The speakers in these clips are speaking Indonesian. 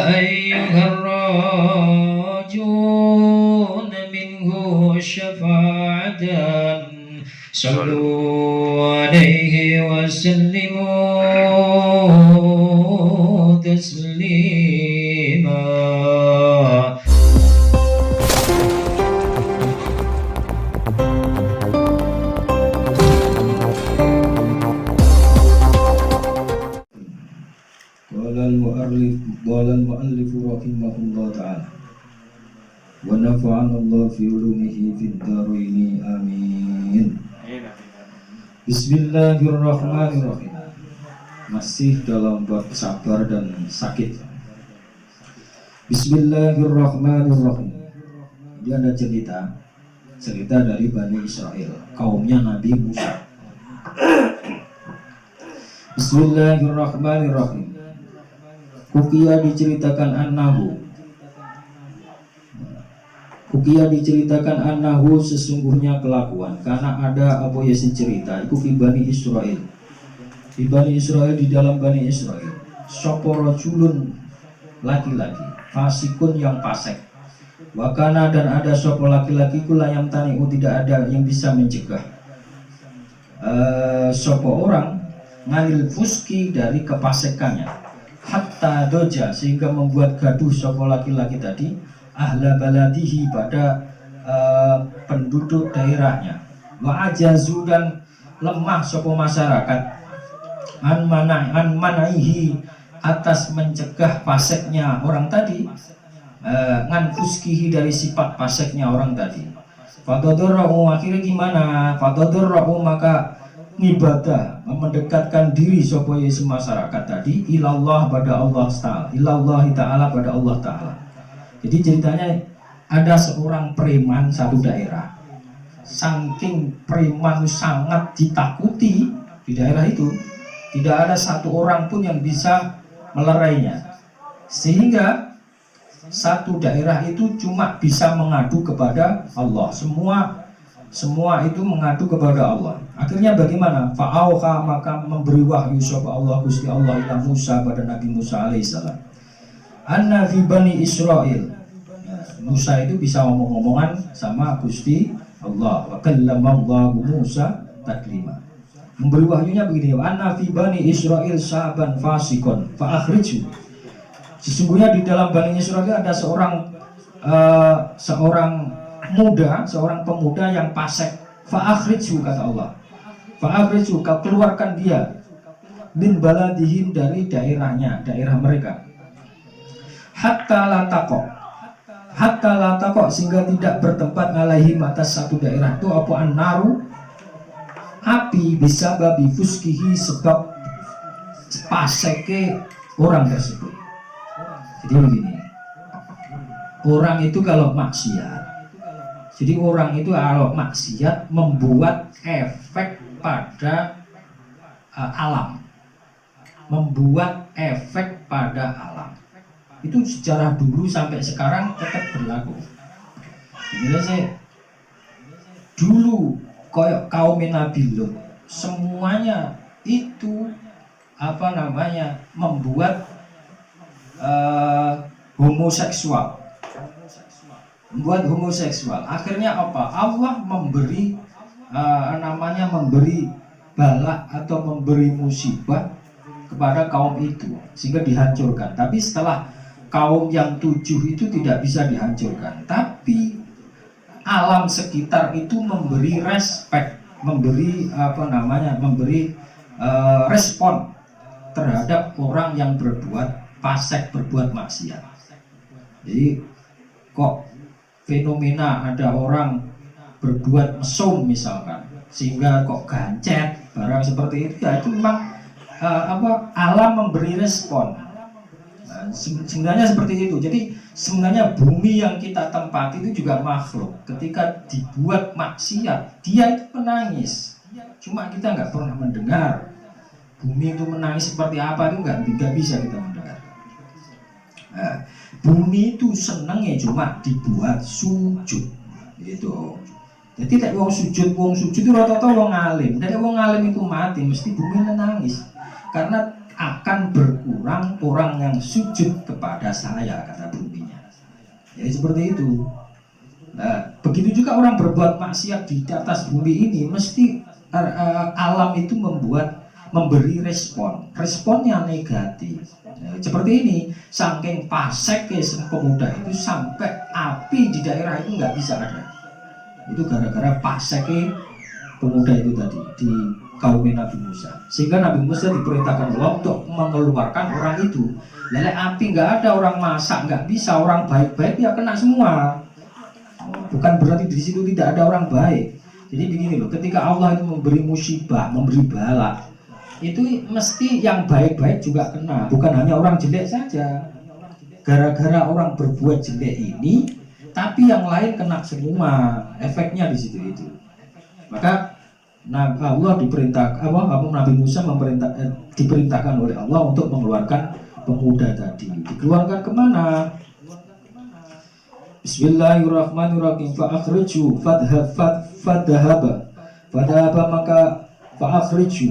أيها الراجون منه شفاعة صلوا عليه وسلموا تسليما. قال المؤلف رحمه الله تعالى ونفعنا الله في علومه في الدارين آمين. Bismillahirrahmanirrahim. Masih dalam bab sabar dan sakit. Bismillahirrahmanirrahim. Ini ada cerita dari Bani Israel, kaumnya Nabi Musa. Bismillahirrahmanirrahim. Ukiya diceritakan annahu sesungguhnya kelakuan, karena ada Abu Yasin cerita iku fi Bani Israel. Di Bani Israel, di dalam Bani Israel, sapa rajulun laki-laki fasikun yang fasik. Wakana dan ada sapa laki-laki kula yang taniu tidak ada yang bisa mencegah sapa orang nganil fuski dari kefasikannya. Hatta doja sehingga membuat gaduh sapa laki-laki tadi ahla baladihi pada penduduk daerahnya. Wa ajazu dan lemah sapa masyarakat an manaihi atas mencegah fasiknya orang tadi, ngan fuskihi dari sifat fasiknya orang tadi. Fadodorra'u akhirnya gimana? Fadodorra'u maka ibadah mendekatkan diri supaya masyarakat tadi ilallah pada Allah Ta'ala, ilallah Ta'ala pada Allah Ta'ala. Jadi ceritanya ada seorang preman satu daerah, saking preman sangat ditakuti di daerah itu, tidak ada satu orang pun yang bisa melerainya, sehingga satu daerah itu cuma bisa mengadu kepada Allah, semua itu mengadu kepada Allah. Akhirnya bagaimana? Fa'auha maka memberi wahyu sapa Allah Gusti Allah ila Musa pada Nabi Musa alaihissalam. Anna fi Bani Israel. Musa itu bisa ngomong-ngomongan sama Gusti Allah. Wa kallamallahu Musa taklima. Memberi wahyunya begini, anna fi Bani Israel sahaban fasikon fa akhriju. Sesungguhnya di dalam Bani Israel ada seorang pemuda yang fasik. Fa'akhriju kata Allah. Fa'akhriju keluarkan dia min baladihim dari daerahnya, daerah mereka. Hatta la taqo sehingga tidak bertempat ngalaihim atas satu daerah itu apa annaru api bisa babi fuskihi sebab paseke orang tersebut. Jadi begini, orang itu kalau maksiat, jadi orang itu kalau maksiat membuat efek pada alam, membuat efek pada alam. Itu sejarah dulu sampai sekarang tetap berlaku. Jadi saya dulu koyok kaum Nabi Lut, semuanya itu membuat homoseksual. Akhirnya apa? Allah memberi memberi bala atau memberi musibah kepada kaum itu sehingga dihancurkan. Tapi setelah kaum yang 7 itu tidak bisa dihancurkan, tapi alam sekitar itu memberi respek, memberi respon terhadap orang yang berbuat fasik, berbuat maksiat. Jadi kok fenomena ada orang berbuat mesum misalkan sehingga kok gancet barang seperti itu, ya itu memang alam memberi respon. Sebenarnya seperti itu. Jadi sebenarnya bumi yang kita tempati itu juga makhluk. Ketika dibuat maksiat, dia itu menangis. Cuma kita nggak pernah mendengar bumi itu menangis seperti apa, itu nggak bisa kita mendengar. Bumi itu senengnya cuma dibuat sujud, gitu. Jadi tidak wong sujud itu rata-rata wong alim. Dari wong alim itu mati, mesti bumi menangis. Karena akan berkurang orang yang sujud kepada saya, kata buminya. Ya seperti itu. Nah, begitu juga orang berbuat maksiat di atas bumi ini, mesti alam itu memberi responnya negatif. Nah, seperti ini, saking pasek pemuda itu sampai api di daerah itu nggak bisa ada. Itu gara-gara pasek pemuda itu tadi di kaum Nabi Musa, sehingga Nabi Musa diperintahkan Allah untuk mengeluarkan orang itu. Lele api nggak ada, orang masak nggak bisa, orang baik-baik ya kena semua. Bukan berarti di situ tidak ada orang baik. Jadi begini loh, ketika Allah itu memberi musibah, memberi bala, itu mesti yang baik-baik juga kena, bukan hanya orang jelek saja. Gara-gara orang berbuat jelek ini, tapi yang lain kena semua, efeknya di situ itu. Maka Allah Nabi Musa diperintahkan oleh Allah untuk mengeluarkan pemuda tadi. Dikeluarkan kemana? Bismillahirrahmanirrahim. Fa'akhriju fadhahaba maka fa'akhriju.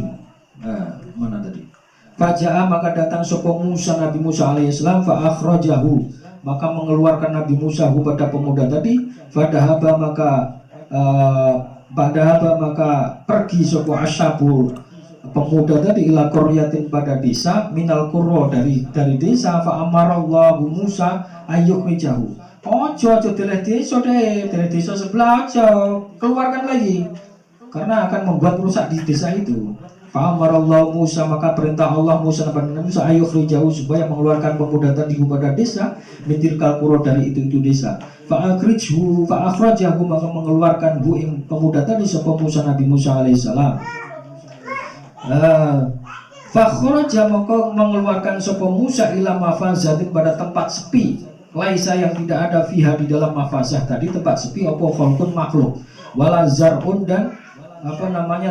Mana tadi? Faja'a maka datang sapa Musa, Nabi Musa alaihissalam, fa'akhrajahu maka mengeluarkan Nabi Musa pada pemuda tadi. Fadhahaba maka pergi sapa asyabul pemuda tadi ila qaryatin pada desa minal qurra dari desa. Fa amarallahu Musa ayyukhrijahu. Ojo deleh desa sebelah aja, keluarkan lagi karena akan membuat rusak di desa itu. Fa amarallahu Musa maka perintah Allah Musa kepada Nabi Musa ayyukhrijahu supaya mengeluarkan pemuda tadi pada desa mintilkal qurra dari itu desa. Fa'akhrajahu maka mengeluarkan pemuda tadi sapa Musa Nabi Musa alaihissalam. Fakhraja maka mengeluarkan sapa Musa ila mafazatin pada tempat sepi, laisa yang tidak ada fiha di dalam mafazah tadi tempat sepi apa khalqun makhluk, wala zar'un dan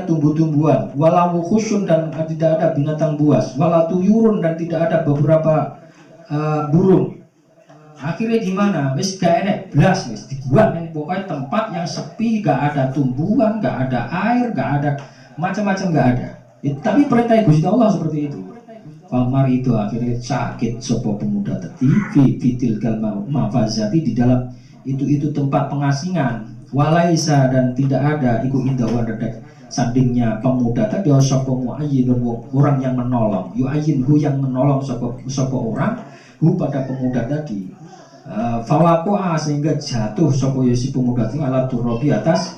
tumbuh-tumbuhan, wala wukhusun dan tidak ada binatang buas, wala tuyurun dan tidak ada beberapa burung. Akhirnya di mana? Wis gak enek blas, wis dibuat pokoknya tempat yang sepi, gak ada tumbuhan, gak ada air, gak ada macam-macam, gak ada. Tapi perintah Gusti Allah seperti itu. Pamar itu akhirnya sakit sopo pemuda tadi fitil kalma mafazati di dalam itu tempat pengasingan. Walaisa dan tidak ada iku indawan redek sandingnya pemuda tadi sopo muayyinun orang yang menolong. Yu'ayyinhu yang menolong sopo orang hu pada pemuda tadi. Fawakoa sehingga jatuh sopo yosi pemuda itu ala turabi atas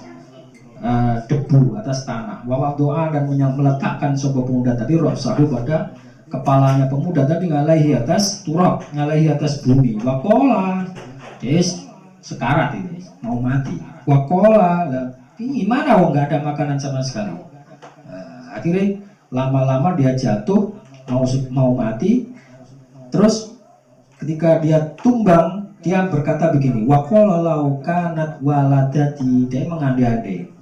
debu, atas tanah. Wawa doa dan meletakkan sopo pemuda tadi rosahu pada kepalanya pemuda tadi ngalahi atas turab, ngalahi atas bumi. Wakola des sekarat ini mau mati. Wakola gimana wong nggak ada makanan sama sekali. Akhirnya lama-lama dia jatuh mau mati. Terus ketika dia tumbang, dia berkata begini, waqala lau kanat waladati, dia mengandai-andai.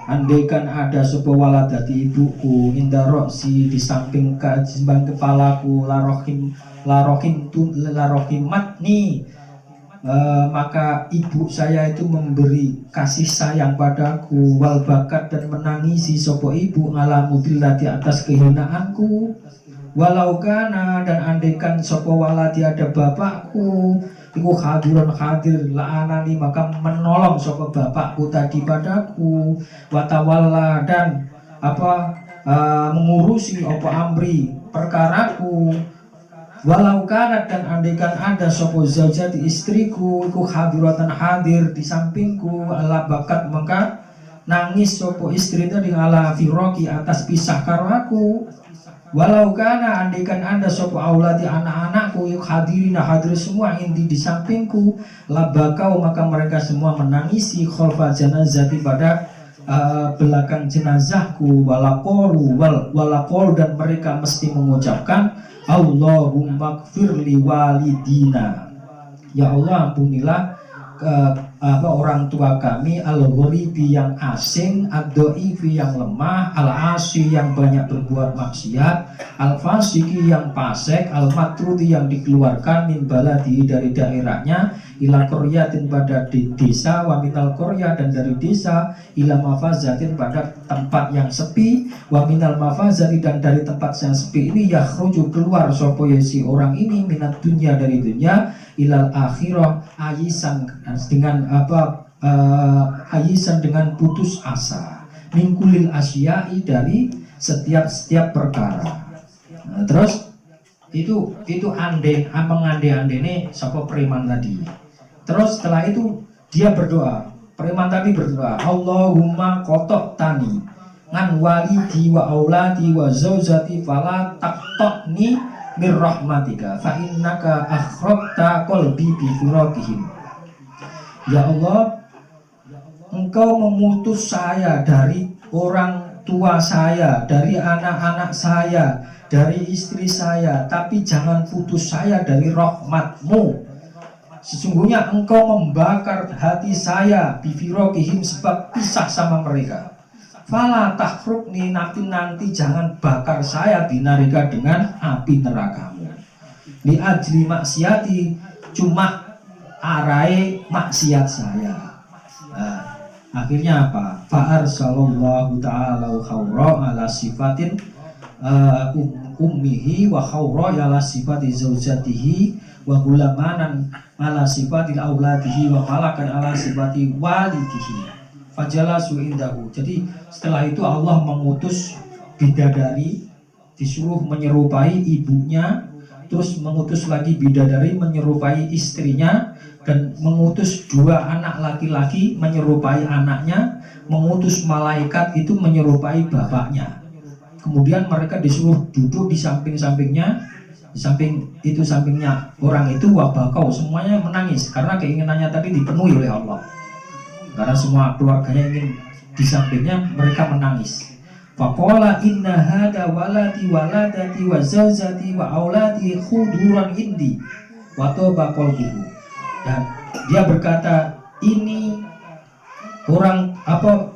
Andaikan ada sebuah waladati ibuku inda roksi di samping kepalaku larohim matni, maka ibu saya itu memberi kasih sayang padaku, wal bakat dan menangisi sopo ibu ngalamudillah di atas kehinaanku. Walau kana dan andaikan sopo waladi ada bapakku iku hadirun hadir la'anani maka menolong sopo bapakku tadi padaku, watawalla dan mengurusi amri perkaraku. Walau kana dan andaikan ada sopo zaujati istriku iku hadiratan hadir di sampingku ala bakat maka nangis sopo istri tadi ala firoki atas pisah karo aku. Walau kana andaikan anda sopo auladi anak-anakku yuk hadirina hadir semua indi di sampingku labakau maka mereka semua menangisi khalfa janazati pada belakang jenazahku. Walaqolu dan mereka mesti mengucapkan Allahumma gfirli walidina, ya Allah ampunilah orang tua kami, al-ghoribi yang asing, ad-dhaifi yang lemah, al-asi yang banyak berbuat maksiat, al-fasiki yang fasik, al-matrudi yang dikeluarkan min baladi dari daerahnya, ila qaryatin pada desa, wa minal qaryah dan dari desa, ila mafazatin pada tempat yang sepi, wa minal mafazati dan dari tempat yang sepi ini yakhruju keluar sapa si orang ini minat dunya dari dunia ilal akhirah ayisan dengan ayisan dengan putus asa mingkulil asyai dari setiap perkara. Nah, terus itu mengande-ande ini sapa preman tadi. Terus setelah itu dia berdoa, preman tadi berdoa, Allahumma kotok tani ngan walidi wa auladi wa zaujati fala taqtani mir rahmatika fa innaka akhrajta qalbi bi firaqihim. Ya Allah, Engkau memutus saya dari orang tua saya, dari anak-anak saya, dari istri saya, tapi jangan putus saya dari rahmat-Mu. Sesungguhnya Engkau membakar hati saya bi firaqihim sebab pisah sama mereka. Fala takhrukni nanti jangan bakar saya binarika dengan api nerakamu. Li ajli maksiati cuma arai maksiat saya. Nah, akhirnya apa? Fa'ar sallallahu ta'ala khawra ala sifatin ummihi wa khawra ala sifati zaujatihi wa gulamanan ala sifatil auladihi wa malakan ala sifati walidihi. Fajalasu indahu. Jadi setelah itu Allah mengutus bidadari disuruh menyerupai ibunya, terus mengutus lagi bidadari menyerupai istrinya, dan mengutus dua anak laki-laki menyerupai anaknya, mengutus malaikat itu menyerupai bapaknya. Kemudian mereka disuruh duduk di samping-sampingnya, di sampingnya orang itu wabakau, semuanya menangis karena keinginannya tadi dipenuhi oleh Allah. Karena semua keluarganya ingin di sampingnya, mereka menangis. Faqala inna hada waladi waladati wa zawjati wa auladi khuduran indi wa toba qalbuhu. Dan dia berkata, ini orang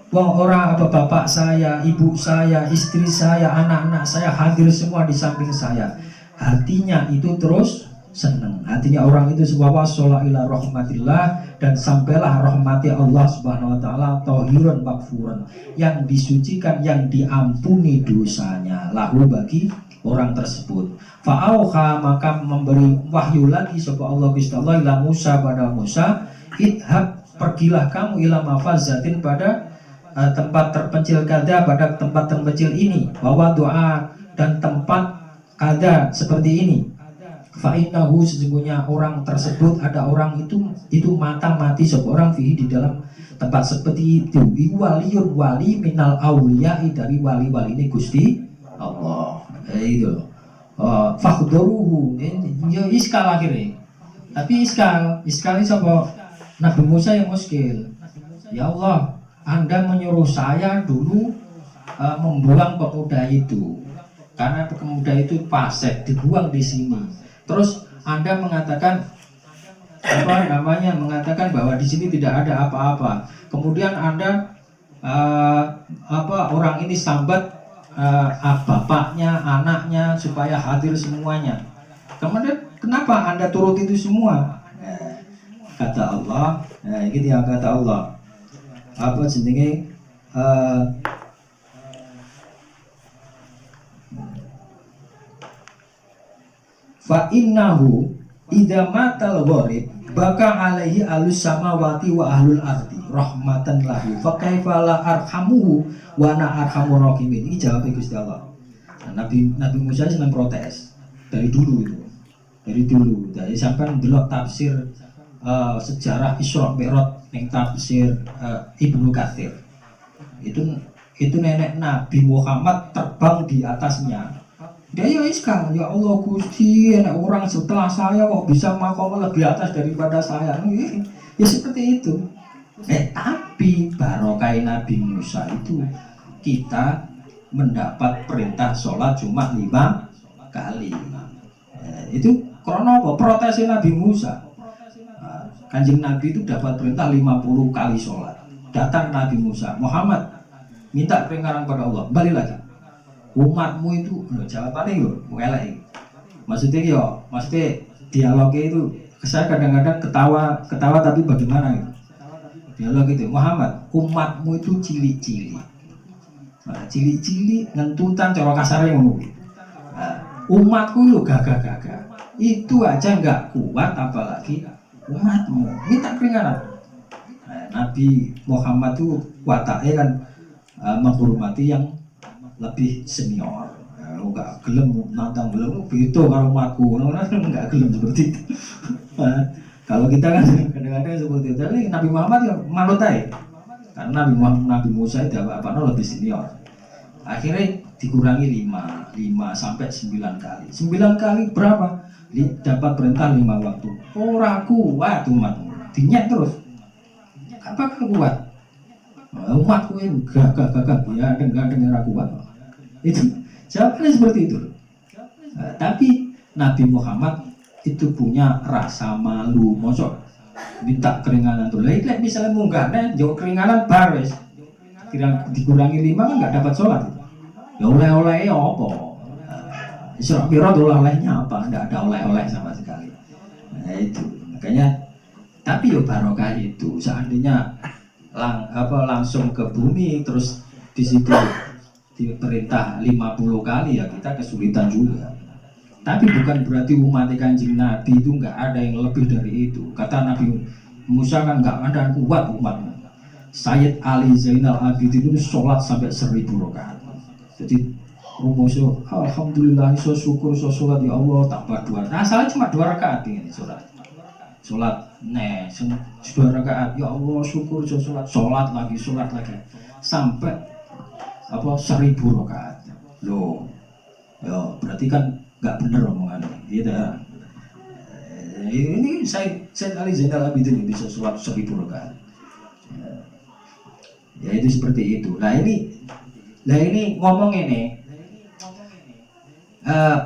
bapak saya, ibu saya, istri saya, anak-anak saya hadir semua di samping saya. Hatinya itu terus senang. Hatinya orang itu sebuah wasola ila rahmatillah, dan sampailah rahmati Allah subhanahu wa ta'ala tahirun makfuran, yang disucikan, yang diampuni dosanya lahu bagi orang tersebut. Fa'auha maka memberi wahyu lagi sapa Allah Gusti Allah ila Musa pada Musa, idhab pergilah kamu ila mafazatin pada tempat terpencil kada, pada tempat terpencil ini, bahwa doa dan tempat kada seperti ini. Fa'innahu sesungguhnya orang tersebut, ada orang itu mata mati seorang fihi di dalam tempat seperti itu. Waliyun wali minal awliyai, dari wali-wali ini Gusti Allah. Itu fakhduruhu ya iskal akhirnya. Tapi iskal ini sapa? Nabi Musa yang muskil. Ya Allah, Anda menyuruh saya dulu membuang pemuda itu karena pemuda itu fasik, dibuang di sini. Terus Anda mengatakan mengatakan bahwa di sini tidak ada apa-apa. Kemudian Anda orang ini sambat bapaknya, anaknya supaya hadir semuanya. Kemudian kenapa Anda turut itu semua? Kata Allah, ini yang kata Allah. Apa jenenge fa innahu idza matal gharib baka alaihi alus samawati wa ahlul ardi rahmatan lahu fa kaifa la arhamuhu wa ana arhamur rahimin. Ini jawab Gusti Allah. Nah, Nabi Musa senang protes dari dulu itu. Dari sampai ndelok tafsir sejarah Isra Mi'raj ning tafsir Ibnu Katsir. Itu nenek Nabi Muhammad terbang di atasnya. Dia ya iskal, ya Allah Gusti, enak orang setelah saya kok bisa makomnya lebih atas daripada saya. Ya seperti itu. Tapi barokah Nabi Musa itu kita mendapat perintah sholat cuma 5 kali. Itu karena apa? Protesnya Nabi Musa. Kanjeng Nabi itu dapat perintah 50 kali sholat. Datang Nabi Musa, Muhammad minta keringanan pada Allah, balik lagi. Umatmu itu, jawabannya itu, elek. Maksudnya dialognya itu, saya kadang-kadang ketawa tapi bagaimana gitu. Dialog itu, Muhammad, umatmu itu cilik-cilik. Cilik-cilik ngentutan cara kasarnya ngono. Umatku itu gagah-gagah. Itu aja nggak kuat apalagi umatmu. Minta keringanan. Nabi Muhammad itu wataknya kan menghormati yang lebih senior. Enggak gelem nantang gelem beda karo umatku. Enggak gelem seperti itu. Kalau kita kan kadang-kadang seperti itu. Tapi Nabi Muhammad ya manut aja. Karena Nabi Musa itu apa-apa lebih senior. Akhirnya dikurangi 5 sampai 9 kali. 9 kali berapa? Dapat perintah 5 waktu. Ora kuat umatmu. Dinyek terus. Apakah kuat? Umatku ini gagah ya dengan kuat. Itu jawabannya seperti itu. Tapi Nabi Muhammad itu punya rasa malu. Mosok minta keringanan tuh. Lagi misalnya munggahnya jauh keringanan baris. Dikurangi 5 kan nggak dapat sholat. Ya oleh-oleh apa? Isra Mi'raj oleh-olehnya apa? Nggak ada oleh-oleh sama sekali. Nah itu makanya. Tapi yo barokah itu seandainya langsung ke bumi terus di situ diperintah 50 kali ya kita kesulitan juga. Tapi bukan berarti umat Kanjeng Nabi itu nggak ada yang lebih dari itu. Kata Nabi Musa kan nggak ada kuat umatnya. Sayyid Ali Zainal Abidin itu sholat sampai 1000 rakaat. Jadi rumusnya alhamdulillah so syukur so sholat ya Allah tambah 2. Nah salah cuma 2 rakaat ini sholat sudah rakaat ya Allah syukur so sholat lagi sampai 1000 rakaat. Loh ya berarti kan nggak bener omongan gitu ya. Ini saya Ali Zainal Abidin bisa sholat 1000 rakaat. Ya itu seperti itu. Nah ini ngomong ini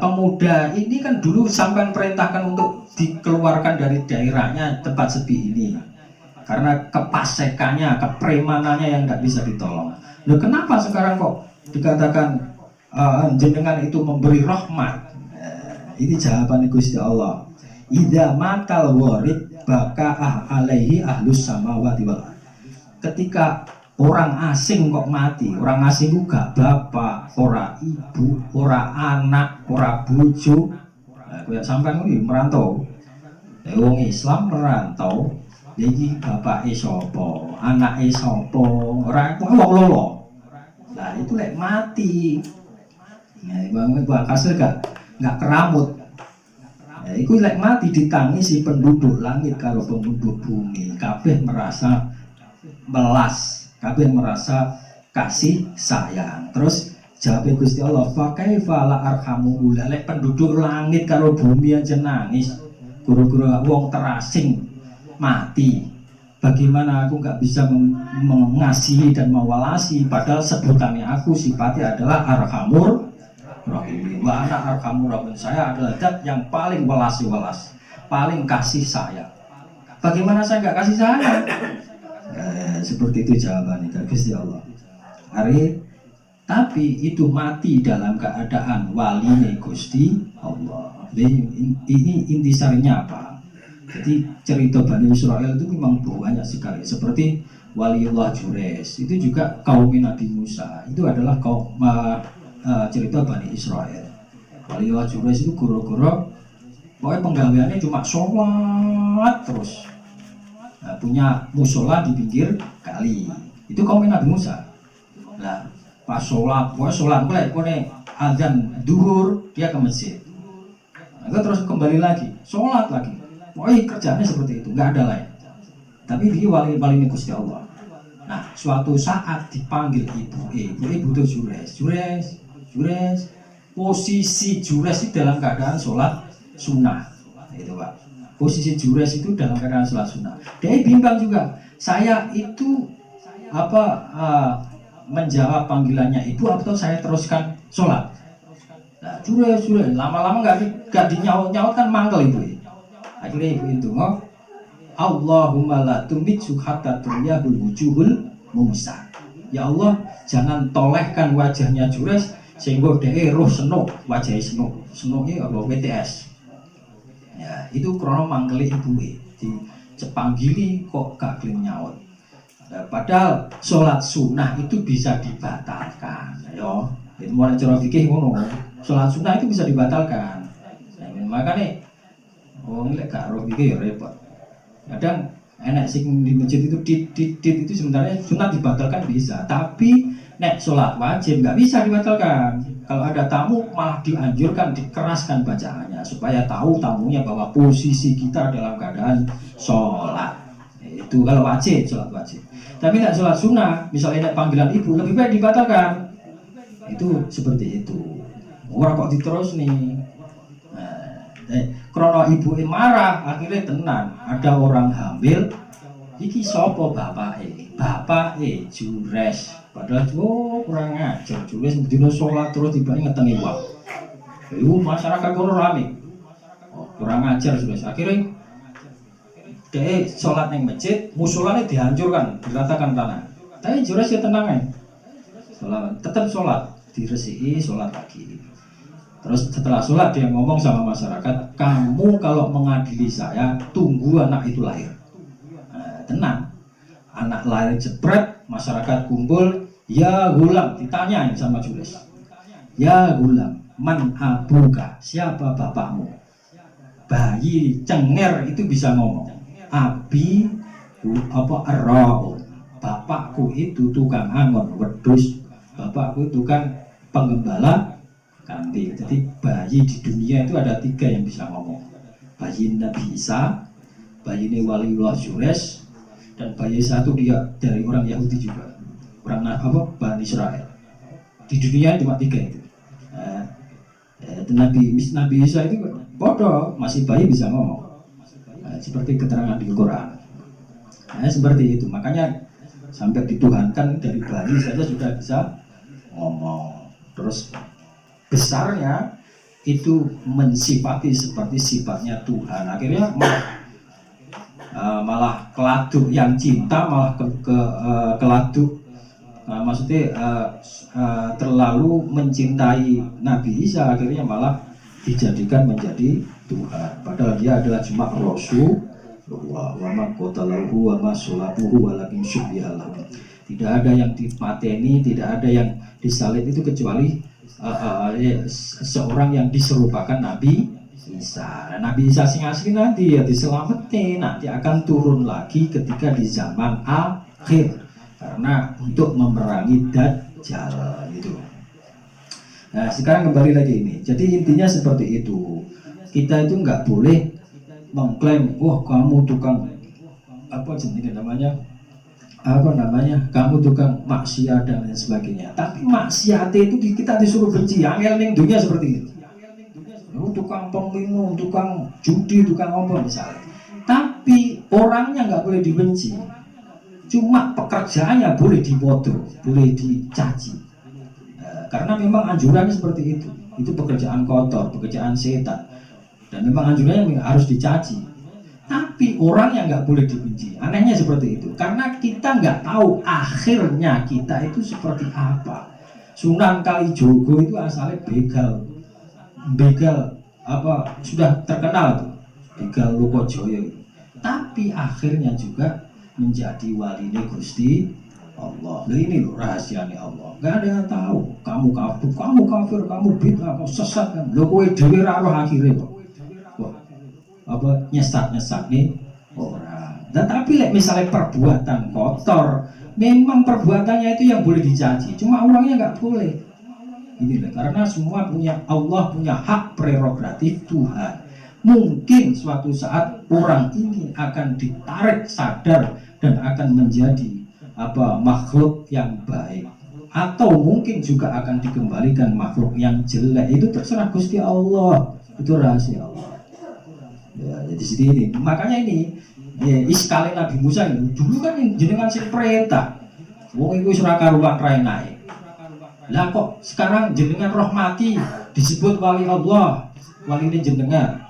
pemuda ini kan dulu sampai perintahkan untuk dikeluarkan dari daerahnya tempat sepi ini karena kepasekannya, kepremanannya yang nggak bisa ditolong. Loh kenapa sekarang kok dikatakan jenengan itu memberi rahmat? Ini jawaban Gusti Allah. Idza matal warid baka alaihi ahlus samawati wal ardh. Ketika orang asing kok mati, orang asing itu gak bapak, ora ibu, ora anak, ora bojo. Kayak sampean iki merantau. Wong Islam merantau, iki bapake sapa, anake sapa, ora wong loro. Lah itu lek mati. Nah, bangun hasil gak keramut. Ya, itu lek mati ditangisi penduduk langit kalau penduduk bumi, kabeh merasa belas. Kabeh merasa kasih sayang. Terus jawab Gusti Allah, fa kaifa la arhamu lek penduduk langit karo bumi aja nangis. Guru-guru wong terasing mati. Bagaimana aku nggak bisa mengasihi dan mewalasi padahal sebutannya aku sifatnya adalah arhamur rahim. Wa ana arhamur rahim. Saya adalah zat yang paling welas, paling kasih sayang. Bagaimana saya nggak kasih sayang? Seperti itu jawabannya Gusti Allah. Tapi itu mati dalam keadaan wali Gusti Allah. Ini intisarinya apa? Jadi cerita Bani Israel itu memang banyak sekali. Seperti Waliullah Jures itu juga kaum Nabi Musa. Itu adalah kaum cerita Bani Israel. Waliullah Jures itu guru-guru pokoknya penggaweannya cuma sholat terus. Punya musola di pinggir kali. Itu kaum Nabi Musa. Nah, pas sholat mulai azan duhur dia ke masjid. Nah, terus kembali lagi, sholat lagi. Kerjanya seperti itu, nggak ada lain. Tapi dia wali Gusti Allah. Nah, suatu saat dipanggil ibu itu Jures. Posisi Jures itu dalam keadaan sholat sunnah. Itu Pak. Posisi Jures itu dalam keadaan sholat sunnah. Dia bimbang juga. Saya itu menjawab panggilannya ibu atau saya teruskan sholat. Nah, Jures lama-lama nggak dinyaut kan mangkel ibu. Akhirnya ibu itu Allahumma la tumitsu hatta turyahul wujuhul musa. Ya Allah, jangan tolehkan wajahnya Jures sehingga dia roh senuk, wajahnya senuk. Senuknya apa WTS. Ya, itu krono mangkeli ibuke. Dicepanggili kok gak gelem nyaut. Padahal sholat sunnah itu bisa dibatalkan. Yo, itu mulai cara fikih ngono. Sholat sunnah itu bisa dibatalkan. Nah, makanya wong lek gak ro fikih ya repot. Kadang enak sing di masjid itu dit itu sebenarnya sunat dibatalkan bisa, tapi nek sholat wajib nggak bisa dibatalkan. Kalau ada tamu malah dianjurkan dikeraskan bacaannya supaya tahu tamunya bahwa posisi kita dalam keadaan sholat. Itu kalau wajib, sholat wajib. Tapi nek sholat sunnah, misalnya nek panggilan ibu lebih baik dibatalkan. Itu seperti itu. Orang kok diterus nih. Krono ibu marah, akhirnya tenang. Ada orang hamil, iki sopo bapake Jures. Padahal kurang ajar, Jures dino sholat terus tiba-tiba ngetengi wak. Itu masyarakat kurang rame. Kurang ajar Jures. Akhirnya dia sholat yang masjid, musolanya dihancurkan, diratakan tanah. Tapi Jures ya tenang ya. Tetap sholat, diresiki sholat lagi. Terus setelah sholat dia ngomong sama masyarakat, kamu kalau mengadili saya tunggu anak itu lahir. Tenang, anak lahir jebret, masyarakat kumpul, ya gulam, ditanya sama Jules, ya gulam, man abuka, siapa bapakmu? Bayi cenger itu bisa ngomong, abi apa arra'u, bapakku itu tukang angon wedhus, bapakku itu tukang penggembala kambing. Jadi bayi di dunia itu ada 3 yang bisa ngomong. Bayi Nabi Isa, bayi ini Waliullah Jures, dan bayi satu dia dari orang Yahudi juga, orang Bani Israel. Di dunia cuma 3 itu. Nabi Isa itu bodoh, masih bayi bisa ngomong. Seperti keterangan di Quran. Seperti itu. Makanya sampai dituhankan dari bayi saja sudah bisa ngomong. Terus besarnya itu mensifati seperti sifatnya Tuhan. Akhirnya malah keladuk yang cinta malah keladuk, maksudnya terlalu mencintai Nabi Isa, akhirnya malah dijadikan menjadi Tuhan. Padahal dia adalah cuma Rasul. Wa ma qatalahu wa ma sulabuhu walakin syubbiha lahu. Tidak ada yang dipateni, tidak ada yang disalib itu kecuali seorang yang diserupakan Nabi Isa. Nabi Isa sing asli nanti ya diselamatin, nanti akan turun lagi ketika di zaman akhir karena untuk memerangi Dajjal gitu. Nah sekarang kembali lagi ini. Jadi intinya seperti itu. Kita itu nggak boleh mengklaim, wah kamu tukang apa jenis namanya, kamu tukang maksiat dan lain sebagainya. Tapi maksiat itu kita disuruh benci. Angel ning dunia seperti itu. Tukang peminum, tukang judi, tukang apa misalnya. Tapi orangnya nggak boleh dibenci. Cuma pekerjaannya boleh dibodoh, boleh dicaci. Karena memang anjurannya seperti itu. Itu pekerjaan kotor, pekerjaan setan. Dan memang anjurannya harus dicaci. Tapi orang yang nggak boleh dibenci. Anehnya seperti itu. Karena kita nggak tahu akhirnya kita itu seperti apa. Sunan Kalijogo itu asalnya begal apa sudah terkenal tuh, begal Lokojoyo. Tapi akhirnya juga menjadi walinya Gusti Allah. Nah ini loh rahasianya Allah. Nggak ada yang tahu. Kamu kafir, kamu bid'ah, kamu sesat kan. Lo kowe dhewe ra roh akhire kok. Apa nyesat nih orang. Dan tapi misalnya perbuatan kotor, memang perbuatannya itu yang boleh dicaci. Cuma orangnya nggak boleh. Inilah karena semua Allah punya hak prerogatif Tuhan. Mungkin suatu saat orang ini akan ditarik sadar dan akan menjadi makhluk yang baik, atau mungkin juga akan dikembalikan makhluk yang jelek. Itu terserah Gusti Allah. Itu rahasia Allah. Ya, jadi sini ini. Makanya ini iskale Nabi Musa ini dulu kan jenengan sing perintah. Wong iku wis ora karuan rae naik. Lah kok sekarang jenengan rahmati disebut wali Allah, wali ini jenengan.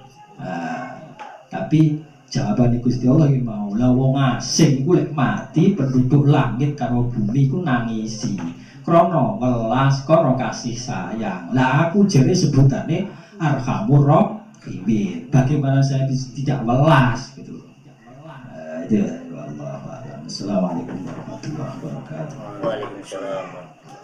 Tapi Jawaban Gusti Allah iki mau lah wong asing iku lek mati penduduk langit karo bumi iku nangisi krana welas karo kasih sayang. Lah aku jere sebutane Arhamur Rahimin. Bagaimana saya tidak welas gitu. Itu Allah. Assalamualaikum warahmatullahi wabarakatuh. Waalaikumsalam.